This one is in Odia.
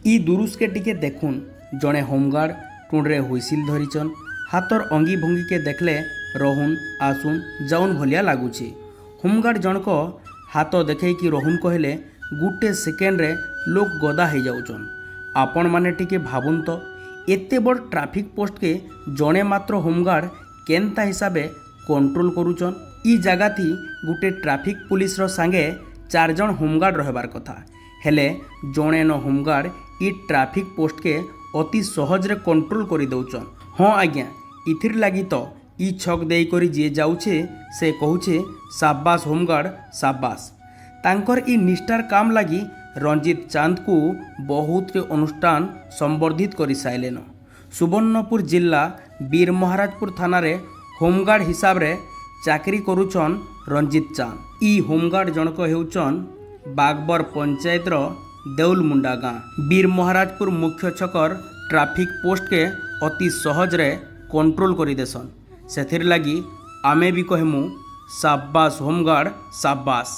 ଇ ଦୁରୁଷ୍କେ ଟିକେ ଦେଖୁନ୍ ଜଣେ ହୋମଗାର୍ଡ଼ ଟୁଣ୍ଡରେ ହୁଇସିଲ୍ ଧରିଛନ୍। ହାତର ଅଙ୍ଗି ଭଙ୍ଗିକେ ଦେଖିଲେ ରହୁନ୍ ଆସୁନ୍ ଯାଉନ୍ ଭଳିଆ ଲାଗୁଛି। ହୋମଗାର୍ଡ଼ ଜଣକ ହାତ ଦେଖେଇକି ରହୁନ୍ କହିଲେ ଗୁଟେ ସେକେଣ୍ଡରେ ଲୋକ ଗଦା ହେଇଯାଉଛନ୍। ଆପଣମାନେ ଟିକେ ଭାବୁନ୍ ତ ଏତେ ବଡ଼ ଟ୍ରାଫିକ୍ ପୋଷ୍ଟକେ ଜଣେ ମାତ୍ର ହୋମଗାର୍ଡ଼ କେନ୍ତା ହିସାବେ କଣ୍ଟ୍ରୋଲ କରୁଛନ୍। ଇ ଜାଗାଥି ଗୁଟେ ଟ୍ରାଫିକ୍ ପୁଲିସର ସାଙ୍ଗେ 4 ଜଣ ହୋମଗାର୍ଡ଼ ରହିବାର କଥା, ହେଲେ ଜଣେ ନ ହୋମଗାର୍ଡ଼ ଇ ଟ୍ରାଫିକ୍ ପୋଷ୍ଟକେ ଅତି ସହଜରେ କଣ୍ଟ୍ରୋଲ କରିଦେଉଛନ୍। ହଁ ଆଜ୍ଞା, ଇଥିର୍ ଲାଗି ତ ଇ ଛକ୍ ଦେଇକରି ଯିଏ ଯାଉଛେ ସେ କହୁଛେ ସାବାସ ହୋମଗାର୍ଡ଼ ସାବାସ। ତାଙ୍କର ଇ ନିଷ୍ଠାର କାମ ଲାଗି ରଞ୍ଜିତ ଚାନ୍ଦକୁ ବହୁତ ଅନୁଷ୍ଠାନ ସମ୍ବର୍ଦ୍ଧିତ କରି ସାରିଲେନ। ସୁବର୍ଣ୍ଣପୁର ଜିଲ୍ଲା ବୀର ମହାରାଜପୁର ଥାନାରେ ହୋମଗାର୍ଡ଼ ହିସାବରେ ଚାକିରି କରୁଛନ୍ ରଞ୍ଜିତ ଚାନ୍ଦ। ଇ ହୋମଗାର୍ଡ଼ ଜଣକ ହେଉଛନ୍ ବାଗବର ପଞ୍ଚାୟତର ଦେଉଲମୁଣ୍ଡା ଗାଁ। ବୀର ମହାରାଜପୁର ମୁଖ୍ୟ ଛକର ଟ୍ରାଫିକ୍ ପୋଷ୍ଟକେ ଅତି ସହଜରେ କଣ୍ଟ୍ରୋଲ କରିଦେସନ୍। ସେଥିର୍ ଲାଗି ଆମେ ବି କହେମୁ ସାବାସ ହୋମଗାର୍ଡ଼ ସାବାସ।